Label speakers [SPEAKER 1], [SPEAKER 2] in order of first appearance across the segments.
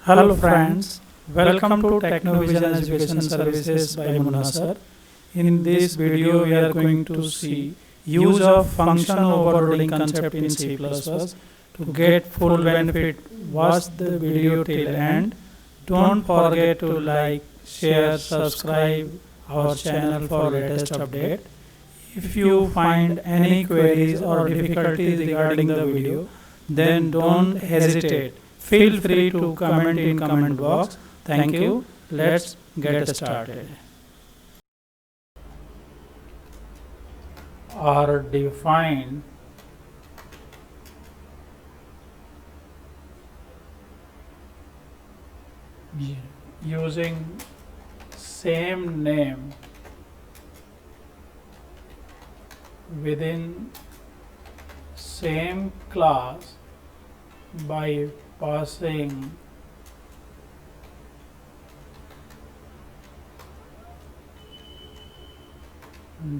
[SPEAKER 1] Hello friends, welcome to Technovision Education Services by Munna sir. In this video we are going to see use of function overloading concept in C++. To get full benefit, watch the video till end. Don't forget to like, share, subscribe our channel for latest update. If you find any queries or difficulties regarding the video, then don't hesitate. Feel free to comment in comment box. Thank you. Let's get started. Are defined using same name within same class by passing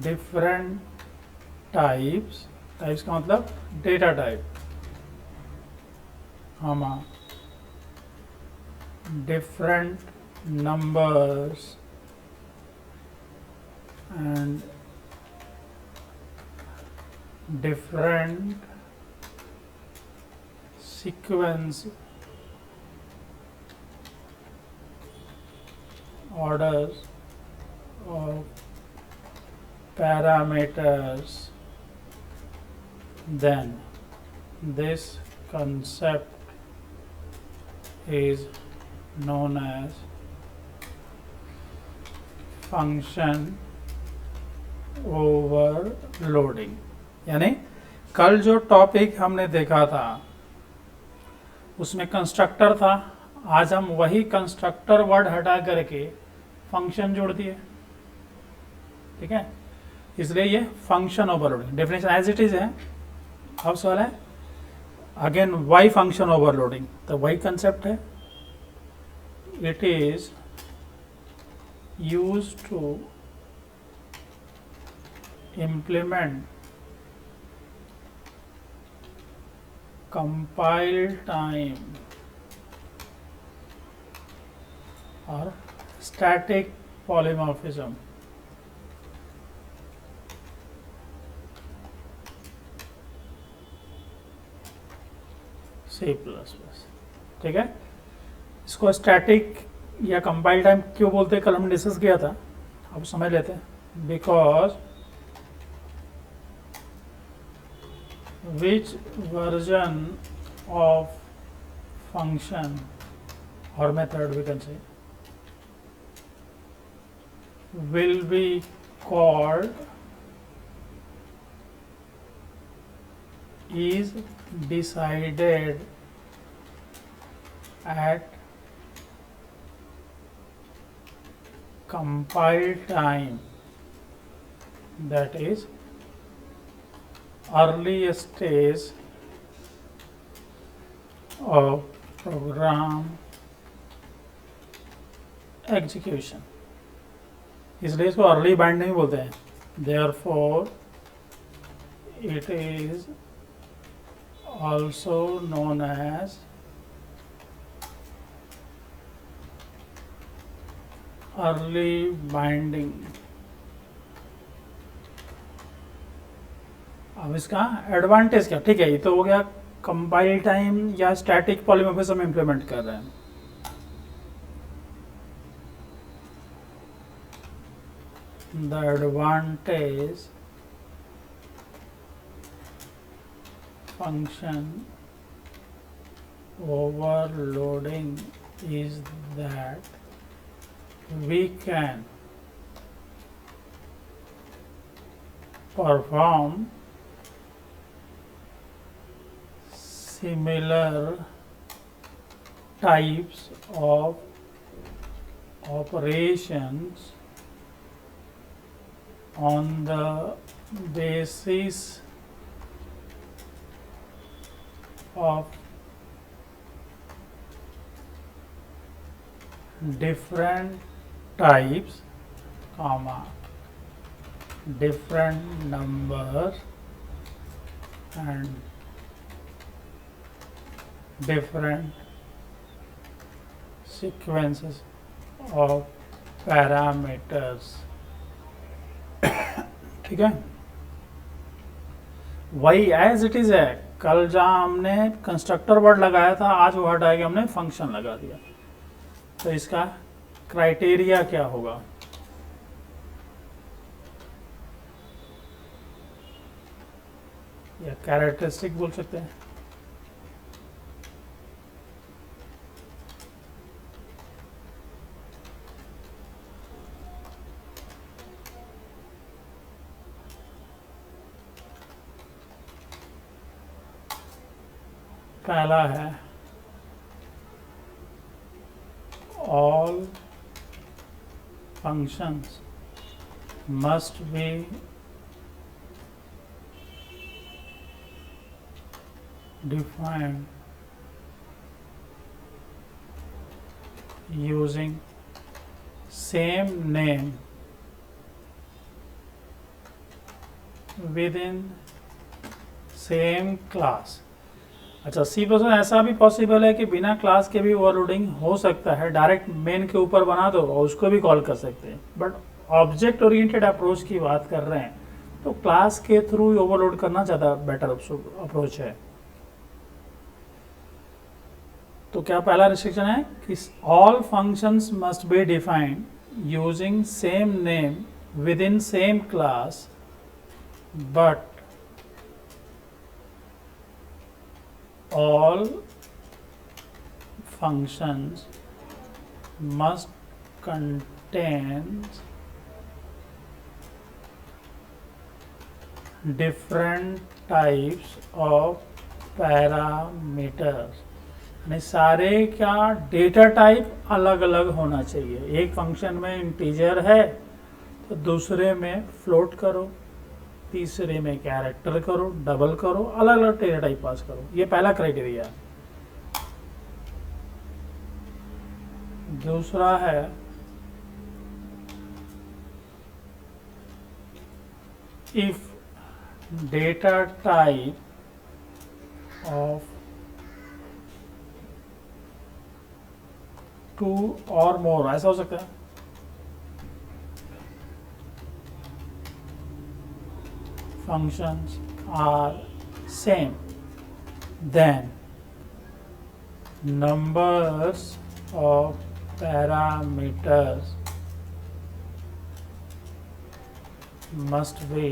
[SPEAKER 1] different types का मतलब data type different numbers and different sequence orders of parameters, then this concept is known as function overloading. यानी कल जो topic हमने देखा था उसमें constructor था, आज हम वही कंस्ट्रक्टर वर्ड हटा करके फंक्शन जोड़ दिए. ठीक है, इसलिए ये function overloading definition as it is है. अब सवाल है अगेन वाई फंक्शन ओवरलोडिंग, तो वही कंसेप्ट है. It is used to implement compile time or static polymorphism. C++. ठीक है, इसको स्टैटिक या कंपाइल टाइम क्यों बोलते हैं कल हमने डिस्कस किया था, अब समझ लेते हैं. Because which version of function or method we can say will be called is decided at compile time, that is early stage of program execution. इसलिए इसको अर्ली बाइंड नहीं बोलते हैं. Therefore it is also known as early binding. अब इसका advantage क्या, ठीक है, ये तो हो गया कंपाइल टाइम या स्टैटिक पॉलीमॉर्फिज्म इंप्लीमेंट कर रहे हैं. The advantage function overloading is that we can perform similar types of operations on the basis of different types, different numbers and different sequences of parameters. ठीक है, वही as it is है। कल जहाँ हमने कंस्ट्रक्टर वर्ड लगाया था, आज वो हटा के हमने फंक्शन लगा दिया। तो इसका क्राइटेरिया क्या होगा? या कैरेक्टरिस्टिक बोल सकते हैं। पहला है all functions must be defined using same name within same class। अच्छा, C++ ऐसा भी पॉसिबल है कि बिना क्लास के भी ओवरलोडिंग हो सकता है, डायरेक्ट मेन के ऊपर बना दो और उसको भी कॉल कर सकते हैं। बट ऑब्जेक्ट ओरिएंटेड अप्रोच की बात कर रहे हैं तो क्लास के थ्रू ओवरलोड करना ज़्यादा बेटर अप्रोच है। तो क्या पहला रिस्ट्रिक्शन है कि all functions must be defined using same name with in same class, but all functions must contain different types of parameters। यानी सारे क्या डेटा टाइप अलग अलग होना चाहिए। एक फंक्शन में इंटीजर है तो दूसरे में फ्लोट करो, तीसरे में कैरेक्टर करो, डबल करो, अलग अलग डेटा टाइप पास करो। ये पहला क्राइटेरिया है। दूसरा है इफ डेटा टाइप ऑफ 2 और मोर, ऐसा हो सकता है functions are same, then numbers of parameters must be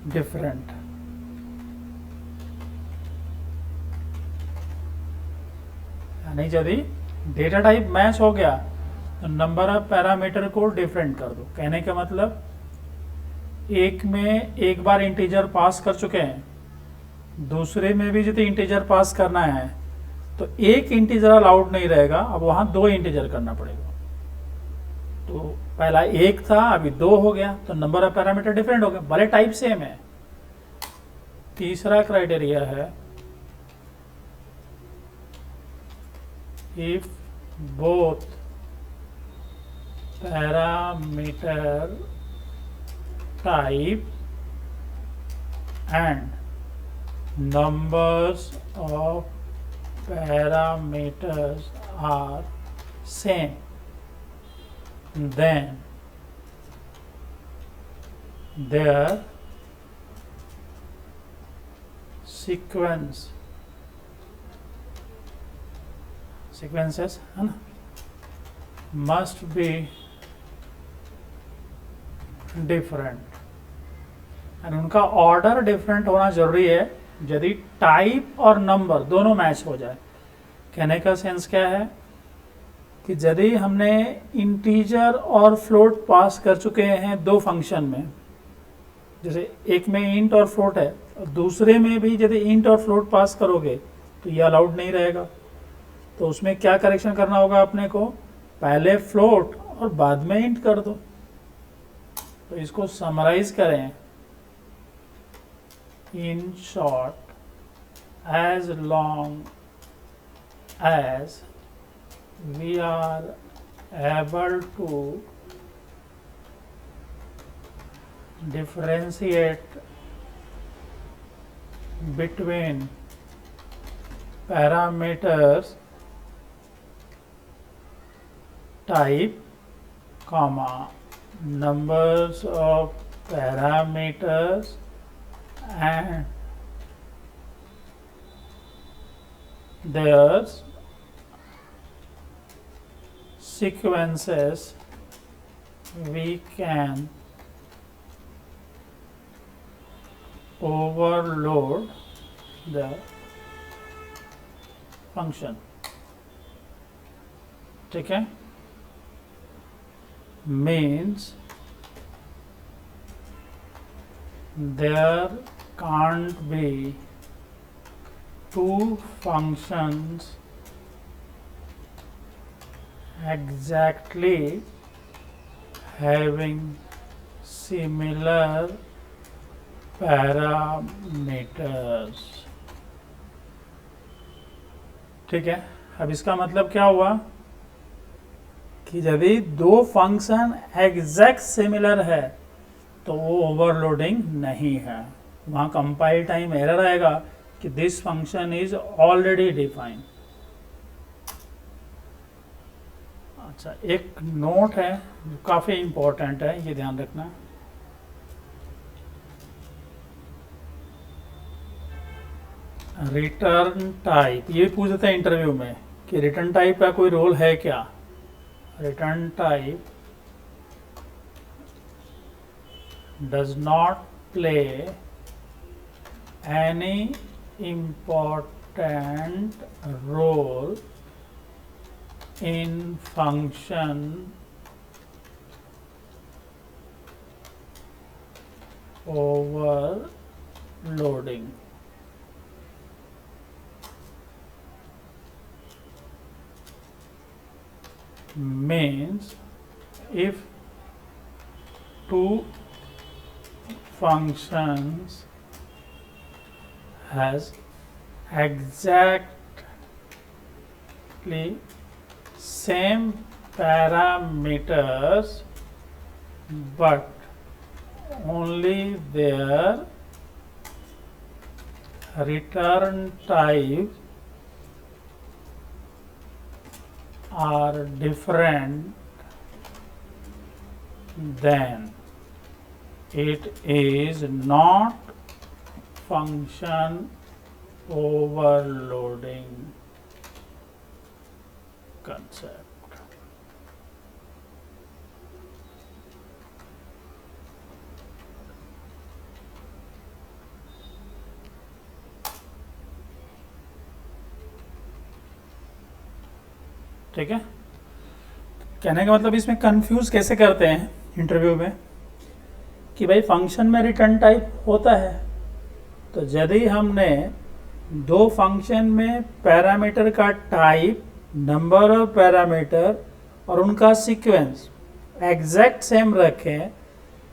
[SPEAKER 1] different। यानी यदि डेटा टाइप मैच हो गया तो नंबर ऑफ पैरामीटर को डिफरेंट कर दो। कहने का मतलब एक में एक बार इंटीजर पास कर चुके हैं, दूसरे में भी यदि इंटीजर पास करना है तो एक इंटीजर अलाउड नहीं रहेगा, अब वहां 2 इंटीजर करना पड़ेगा। तो पहला 1 था, अभी 2 हो गया, तो नंबर ऑफ पैरामीटर डिफरेंट हो गया, भले टाइप सेम है। तीसरा क्राइटेरिया है if both parameter type and numbers of parameters are same, then their sequences है ना, must be डिफरेंट। एंड उनका ऑर्डर डिफरेंट होना जरूरी है यदि टाइप और नंबर दोनों मैच हो जाए। कहने का सेंस क्या है कि यदि हमने इंटीजर और फ्लोट पास कर चुके हैं 2 फंक्शन में, जैसे एक में इंट और फ्लोट है, और दूसरे में भी यदि इंट और फ्लोट पास करोगे तो ये अलाउड नहीं रहेगा। तो उसमें क्या करेक्शन करना होगा अपने को, पहले फ्लोट और बाद में इंट कर दो। तो इसको समराइज करें, in short, as long as we are able to differentiate between parameters type comma numbers of parameters and their sequences, we can overload the function. ठीक है, means there can't be two functions exactly having similar parameters. ठीक है, अब इसका मतलब क्या हुआ कि यदि दो फंक्शन एग्जैक्ट सिमिलर है तो वो ओवरलोडिंग नहीं है, वहाँ कंपाइल टाइम एरर आएगा कि this function is already defined. अच्छा, एक नोट है जो काफ़ी इम्पोर्टेंट है, ये ध्यान रखना. रिटर्न टाइप, ये पूछ देते हैं इंटरव्यू में कि रिटर्न टाइप का कोई रोल है क्या. Return type does not play any important role in function overloading. Means if two functions has exactly same parameters but only their return types are different, then it is not function overloading concept. ठीक है, कहने का मतलब इसमें confuse कैसे करते हैं interview में कि भाई फंक्शन में रिटर्न टाइप होता है, तो यदि हमने दो फंक्शन में पैरामीटर का टाइप, नंबर ऑफ पैरामीटर और उनका सीक्वेंस एग्जैक्ट सेम रखें,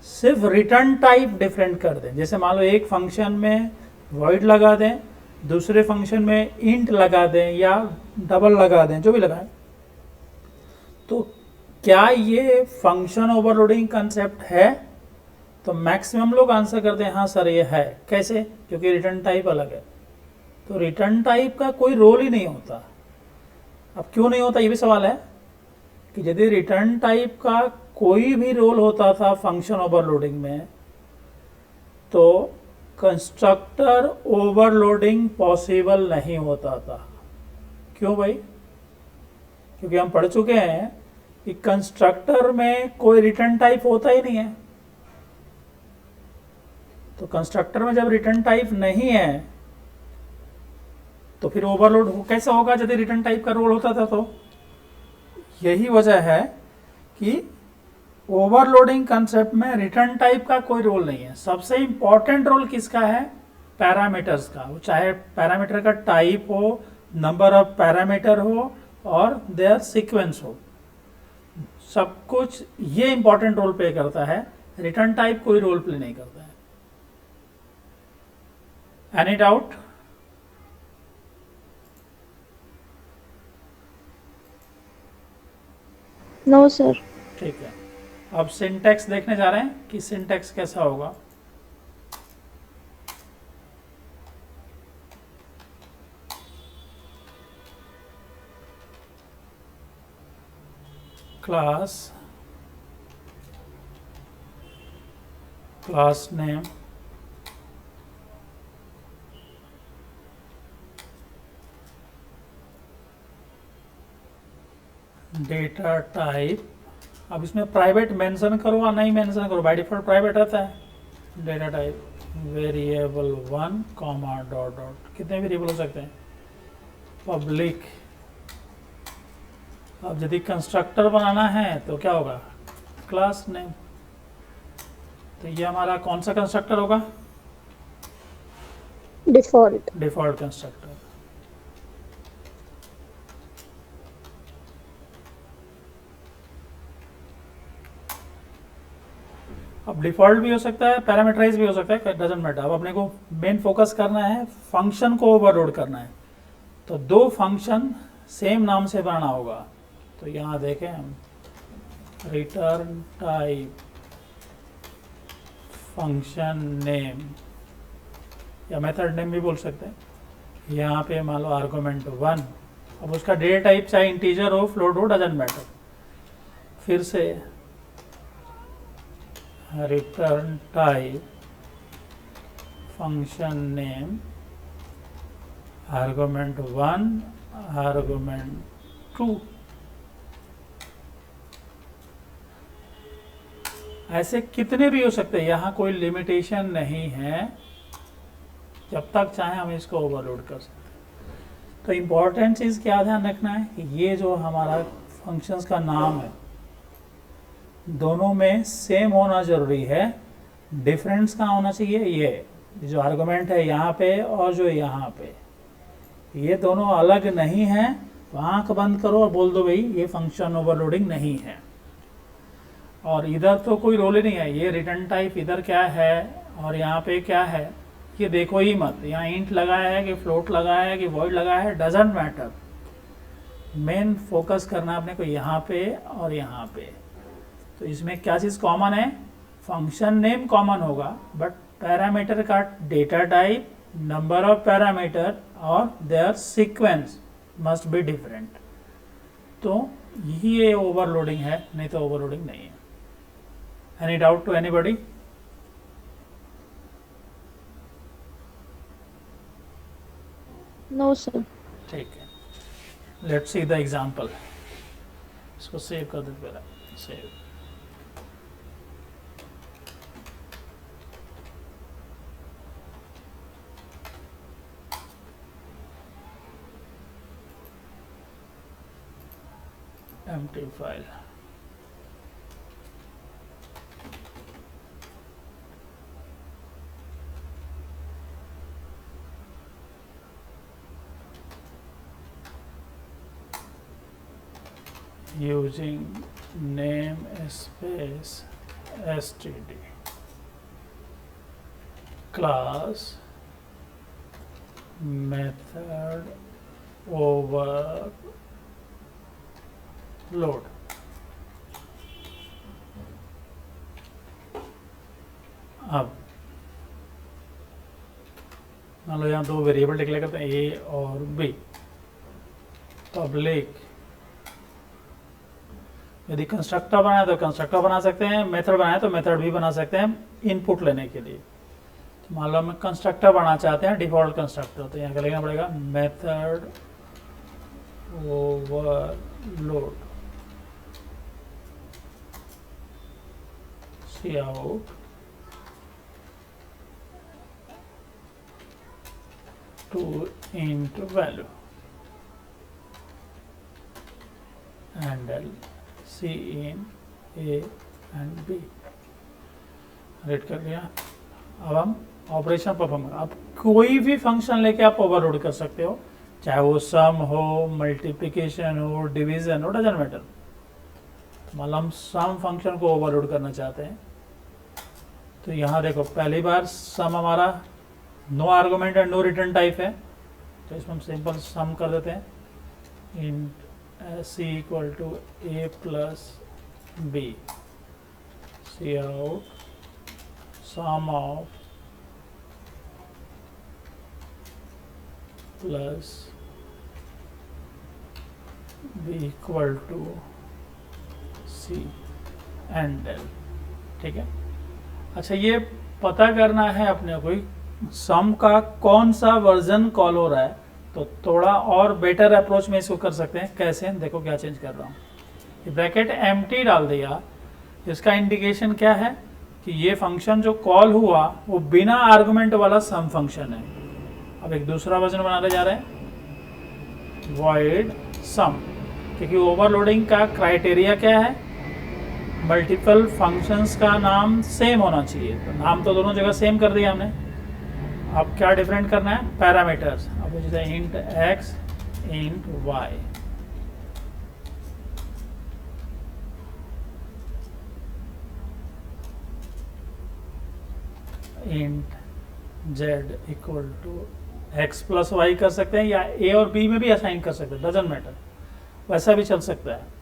[SPEAKER 1] सिर्फ रिटर्न टाइप डिफरेंट कर दें. जैसे मान लो एक फंक्शन में वॉइड लगा दें, दूसरे फंक्शन में इंट लगा दें या डबल लगा दें, जो भी लगाएं, तो क्या ये फंक्शन ओवरलोडिंग कंसेप्ट है? तो मैक्सिमम लोग आंसर करते हैं हाँ सर ये है. कैसे? क्योंकि रिटर्न टाइप अलग है. तो रिटर्न टाइप का कोई रोल ही नहीं होता. अब क्यों नहीं होता ये भी सवाल है कि यदि रिटर्न टाइप का कोई भी रोल होता था फंक्शन ओवरलोडिंग में तो कंस्ट्रक्टर ओवरलोडिंग पॉसिबल नहीं होता था. क्यों भाई? क्योंकि हम पढ़ चुके हैं कि कंस्ट्रक्टर में कोई रिटर्न टाइप होता ही नहीं है. तो कंस्ट्रक्टर में जब रिटर्न टाइप नहीं है तो फिर ओवरलोड कैसे होगा यदि रिटर्न टाइप का रोल होता था? तो यही वजह है कि ओवरलोडिंग कंसेप्ट में रिटर्न टाइप का कोई रोल नहीं है. सबसे इंपॉर्टेंट रोल किसका है? पैरामीटर्स का. वो चाहे पैरामीटर का टाइप हो, नंबर ऑफ पैरामीटर हो और देयर सीक्वेंस हो, सब कुछ ये इंपॉर्टेंट रोल प्ले करता है. रिटर्न टाइप कोई रोल प्ले नहीं करता है. Any doubt?
[SPEAKER 2] No sir.
[SPEAKER 1] ठीक है, अब सिंटैक्स देखने जा रहे हैं कि सिंटैक्स कैसा होगा. class name डेटा टाइप, अब इसमें प्राइवेट मेंशन करो या नहीं मेंशन करो, बाय डिफॉल्ट प्राइवेट रहता है। Data type variable 1 comma dot dot, कितने वेरिएबल हो सकते हैं, पब्लिक। अब यदि कंस्ट्रक्टर बनाना है तो क्या होगा, क्लास नेम। तो ये हमारा कौन सा कंस्ट्रक्टर होगा, डिफॉल्ट कंस्ट्रक्टर। अब डिफॉल्ट भी हो सकता है, पैरामीटराइज भी हो सकता है, डजंट मैटर। अब अपने को मेन फोकस करना है फंक्शन को ओवरलोड करना है। तो दो फंक्शन सेम नाम से बनाना होगा। तो यहाँ देखें हम, रिटर्न टाइप फंक्शन नेम या मेथड नेम भी बोल सकते हैं। यहाँ पे मान लो आर्गुमेंट 1, अब उसका डेटा टाइप चाहे इंटीजर हो फ्लोट हो डजंट मैटर। फिर से return type function name argument 1 argument 2। ऐसे कितने भी हो सकते हैं, यहाँ कोई लिमिटेशन नहीं है, जब तक चाहे हम इसको ओवरलोड कर सकते हैं। तो इम्पॉर्टेंट चीज़ क्या ध्यान रखना है कि ये जो हमारा फंक्शंस का नाम है दोनों में सेम होना जरूरी है। डिफरेंस कहाँ होना चाहिए, ये जो आर्गुमेंट है यहाँ पे और जो यहाँ पे, ये दोनों अलग नहीं है। तो आंख बंद करो और बोल दो भाई ये फंक्शन ओवरलोडिंग नहीं है। और इधर तो कोई रोल ही नहीं है, ये रिटर्न टाइप इधर क्या है और यहाँ पे क्या है ये देखो ही मत। यहाँ इंट लगाया है कि फ्लोट लगाया है कि वॉइड लगाया है, डजंट मैटर। मेन फोकस करना है अपने को यहाँ पे और यहाँ पे। तो इसमें क्या चीज़ कॉमन है, फंक्शन नेम कॉमन होगा, बट पैरामीटर का data type, number of parameter और their sequence must be different. तो यही ये ओवरलोडिंग है, नहीं तो ओवरलोडिंग नहीं है। Any doubt to anybody?
[SPEAKER 2] No sir.
[SPEAKER 1] ठीक है, लेट्स सी द एग्जांपल। इसको सेव कर देते पहले, save. empty file. Using name space std class method overload। अब मान लो यहाँ दो वेरिएबल डिक्लेयर करते हैं ए और बी। पब्लिक, यदि कंस्ट्रक्टर बनाए तो कंस्ट्रक्टर बना सकते हैं, मेथड बनाए तो मेथड भी बना सकते हैं इनपुट लेने के लिए। तो मान लो हम कंस्ट्रक्टर बनाना चाहते हैं, डिफॉल्ट कंस्ट्रक्टर, तो यहाँ क्या लिखना पड़ेगा, method overload cout to int value handle C in A and B। Red कर लिया। अब हम ऑपरेशन परफॉर्म कर, अब कोई भी फंक्शन लेके आप ओवरलोड कर सकते हो, चाहे वो सम हो, मल्टीप्लिकेशन हो, डिवीजन हो, डजंट मैटर। मतलब हम सम फंक्शन को ओवरलोड करना चाहते हैं। तो यहाँ देखो पहली बार सम हमारा no argument and no return type है, तो इसमें हम सिंपल सम कर देते हैं। Int c equal to a plus b, c out sum of plus b equal to c and del, ठीक है। अच्छा, ये पता करना है अपने को सम का कौन सा वर्जन कॉल हो रहा है, तो थोड़ा और बेटर अप्रोच में इसको कर सकते हैं। कैसे, देखो क्या चेंज कर रहा हूँ, ब्रैकेट एम्प्टी डाल दिया, इसका इंडिकेशन क्या है कि ये फंक्शन जो कॉल हुआ वो बिना आर्गुमेंट वाला सम फंक्शन है। अब एक दूसरा वर्जन बनाने जा रहे हैं, void sum, क्योंकि ओवरलोडिंग का क्राइटेरिया क्या है, मल्टीपल फंक्शंस का नाम सेम होना चाहिए। तो नाम तो दोनों जगह सेम कर दिया हमने, अब क्या डिफरेंट करना है, पैरामीटर्स। अब जैसे int x int y, int z equal to x plus y कर सकते हैं, या a और b में भी असाइन कर सकते हैं, डजंट मैटर, वैसा भी चल सकता है।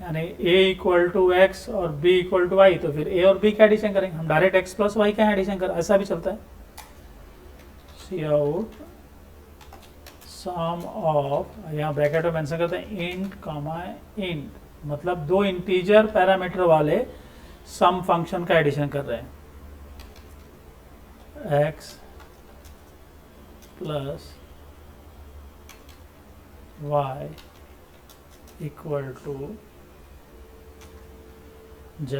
[SPEAKER 1] यानी a इक्वल टू एक्स और b इक्वल टू वाई, तो फिर a और b का एडिशन करेंगे हम, डायरेक्ट x प्लस वाई का एडिशन कर, ऐसा भी चलता है। सी आउट सम ऑफ, यहाँ ब्रैकेट में मेंशन करते हैं इंट कॉमा इंट, मतलब दो इंटीजर पैरामीटर वाले सम फंक्शन का एडिशन कर रहे हैं, x plus y equal to z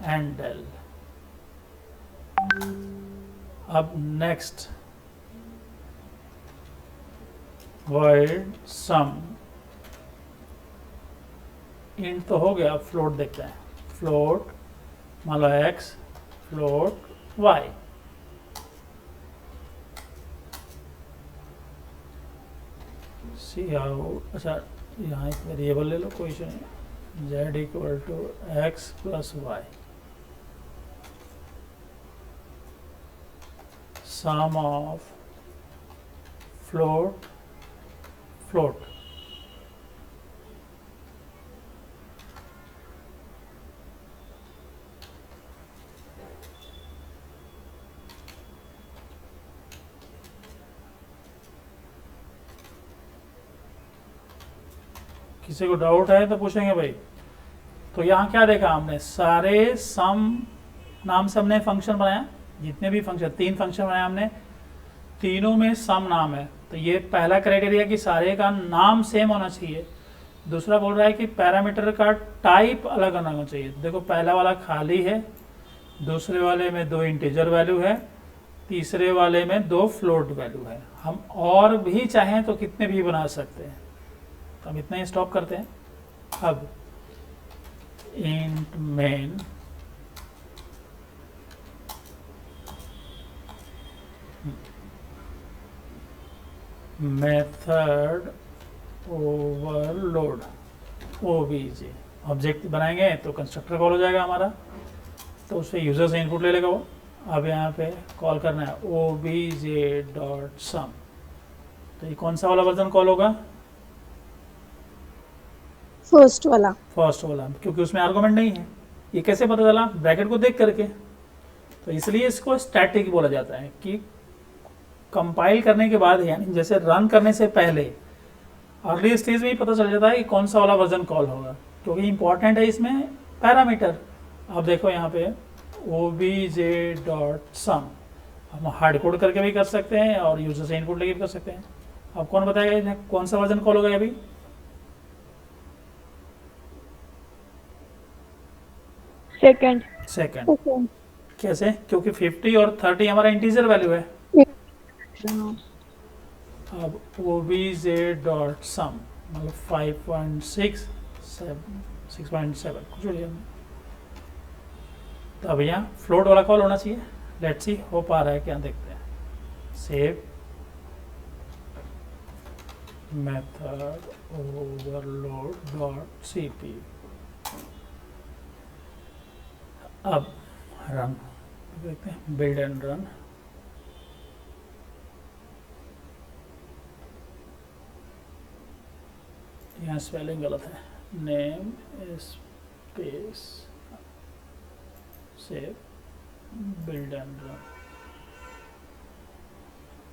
[SPEAKER 1] and del। अब नेक्स्ट void sum, इंट तो हो गया, फ्लोट देखते हैं, फ्लोट मान लो x, float y, c out. अच्छा, यहाँ एक वेरिएबल ले लो, कोई इशू नहीं, z equal to x plus y, sum of float float, किसी को डाउट है तो पूछेंगे भाई। तो यहाँ क्या देखा हमने, सारे सम नाम से हमने फंक्शन बनाया, जितने भी फंक्शन, 3 फंक्शन बनाए हमने, तीनों में सम नाम है। तो ये पहला क्राइटेरिया कि सारे का नाम सेम होना चाहिए। दूसरा बोल रहा है कि पैरामीटर का टाइप अलग होना चाहिए। देखो पहला वाला खाली है, दूसरे वाले में 2 इंटीजर वैल्यू है, तीसरे वाले में 2 फ्लोट वैल्यू है। हम और भी चाहें तो कितने भी बना सकते हैं, तो हम इतना ही स्टॉप करते हैं। अब int main method overload OBJ, object बनाएंगे तो कंस्ट्रक्टर कॉल हो जाएगा हमारा, तो उससे यूजर से इनपुट ले लेगा वो। अब यहाँ पे कॉल करना है ओबीजे डॉट सम, तो ये कौन सा वाला वर्जन कॉल होगा,
[SPEAKER 2] फर्स्ट वाला,
[SPEAKER 1] क्योंकि उसमें आर्गुमेंट नहीं है। ये कैसे पता चला, ब्रैकेट को देख करके। तो इसलिए इसको स्टैटिक बोला जाता है कि कंपाइल करने के बाद, यानी जैसे रन करने से पहले अर्ली स्टेज में ही पता चल जाता है कि कौन सा वाला वर्जन कॉल होगा, क्योंकि इंपॉर्टेंट है इसमें पैरामीटर। अब देखो यहाँ पे obj.sum हम हार्ड कोड करके भी कर सकते हैं और यूजर से इनपुट लेके भी कर सकते हैं। अब कौन बताएगा कौन सा वर्जन कॉल होगा अभी,
[SPEAKER 2] सेकंड।
[SPEAKER 1] कैसे, क्योंकि 50 और 30 हमारा इंटीजर वैल्यू है। अब obj.sum मतलब 5.6 6.7 कुछ भी, तो अब यहाँ फ्लोट वाला कॉल होना चाहिए। लेट्स सी हो पा रहा है क्या, देखते हैं। Save method overload dot cp, अब रन देखते हैं, बिल्ड एंड रन। यहाँ स्पेलिंग गलत है, name space save build and run.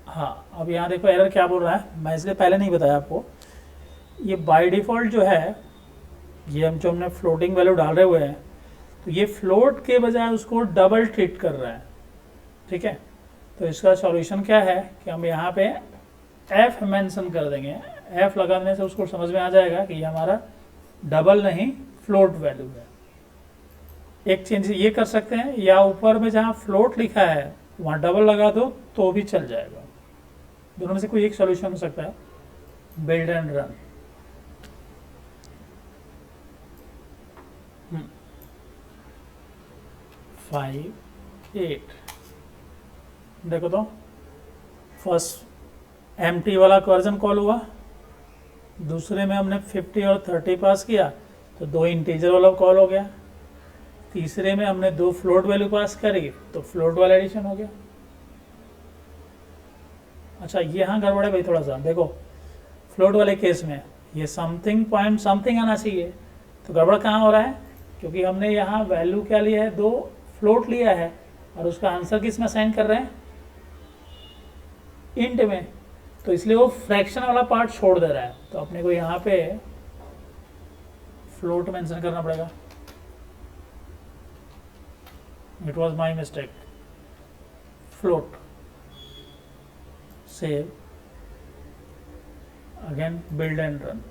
[SPEAKER 1] हाँ, अब यहाँ देखो एरर क्या बोल रहा है, मैं इसलिए पहले नहीं बताया आपको। ये बाय डिफ़ॉल्ट जो है, ये हम जो हमने फ्लोटिंग वैल्यू डाल रहे हुए हैं, तो ये फ्लोट के बजाय उसको डबल ट्रीट कर रहा है, ठीक है। तो इसका सॉल्यूशन क्या है कि हम यहाँ पे एफ मेंशन कर देंगे। एफ लगा देने से उसको समझ में आ जाएगा कि ये हमारा डबल नहीं फ्लोट वैल्यू है। एक चेंज ये कर सकते हैं, या ऊपर में जहाँ फ्लोट लिखा है वहाँ डबल लगा दो तो भी चल जाएगा। दोनों में से कोई एक सॉल्यूशन हो सकता है। Build and run. फाइव 8 देखो तो फर्स्ट एम्प्टी वाला क्वेश्चन कॉल हुआ, दूसरे में हमने 50 और 30 पास किया तो 2 इंटीजर वाला कॉल हो गया, तीसरे में हमने 2 फ्लोट वैल्यू पास करी तो फ्लोट वाला एडिशन हो गया। अच्छा यहाँ गड़बड़ है भाई थोड़ा सा, देखो फ्लोट वाले केस में ये समथिंग पॉइंट समथिंग आना चाहिए, तो गड़बड़ कहाँ हो रहा है, क्योंकि हमने यहाँ वैल्यू क्या लिया है, 2 फ्लोट लिया है और उसका आंसर किस में साइन कर रहे हैं, इंट में, तो इसलिए वो फ्रैक्शन वाला पार्ट छोड़ दे रहा है। तो अपने को यहाँ पे फ्लोट मेंशन करना पड़ेगा। It was my mistake. Float, save, again build and run.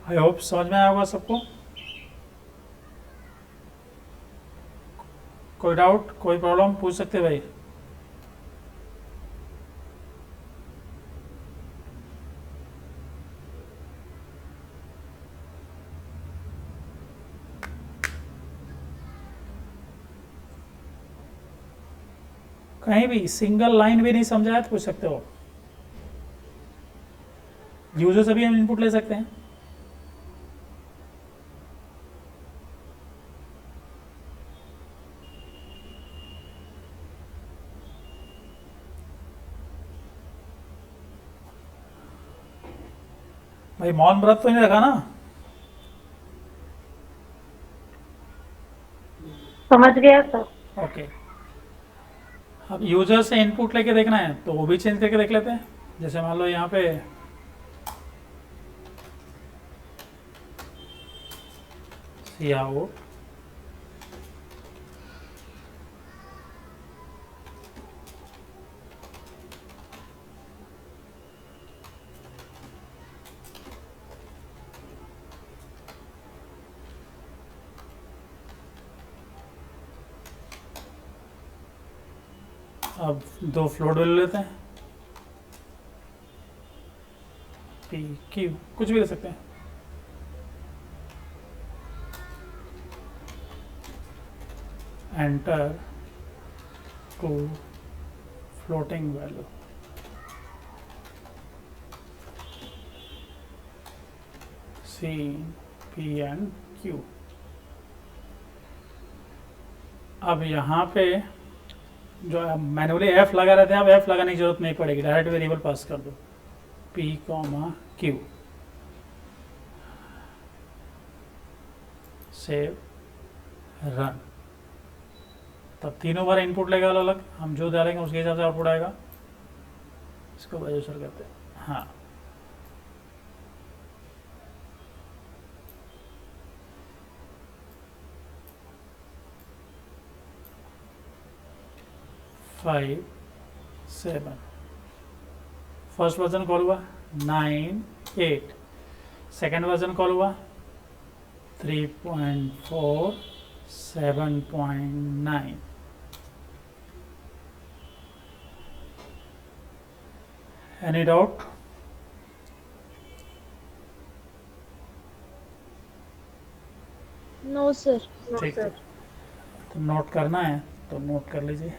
[SPEAKER 1] I hope समझ में आया होगा सबको। कोई डाउट, कोई प्रॉब्लम पूछ सकते हैं भाई। कहीं भी सिंगल लाइन भी नहीं समझाया तो पूछ सकते हो। यूजर से भी हम इनपुट ले सकते हैं। भाई मौन व्रत तो नहीं रखा ना?
[SPEAKER 2] समझ गया सर।
[SPEAKER 1] ओके, अब यूजर से इनपुट लेके देखना है तो वो भी चेंज करके देख लेते हैं। जैसे मान लो यहाँ पे cout अब 2 फ्लोट वैल्यू लेते हैं, पी क्यू कुछ भी ले सकते हैं। Enter to floating value, c p and q. अब यहाँ पे जो मैनुअली एफ लगा रहते हैं, अब एफ लगाने की जरूरत नहीं पड़ेगी, डायरेक्ट वेरिएबल पास कर दो, P comma Q, save, run. तब तीनों बार इनपुट लेगा अलग अलग, हम जो डालेंगे उसके हिसाब से आउटपुट आएगा। इसको रजिस्टर करते हैं। हाँ, फाइव 7 फर्स्ट वर्जन कॉल हुआ, 9 8 सेकेंड वर्जन कॉल हुआ, 3.4 7.9। Any doubt?
[SPEAKER 2] No sir.
[SPEAKER 1] ठीक है, तो नोट करना है तो नोट कर लीजिए।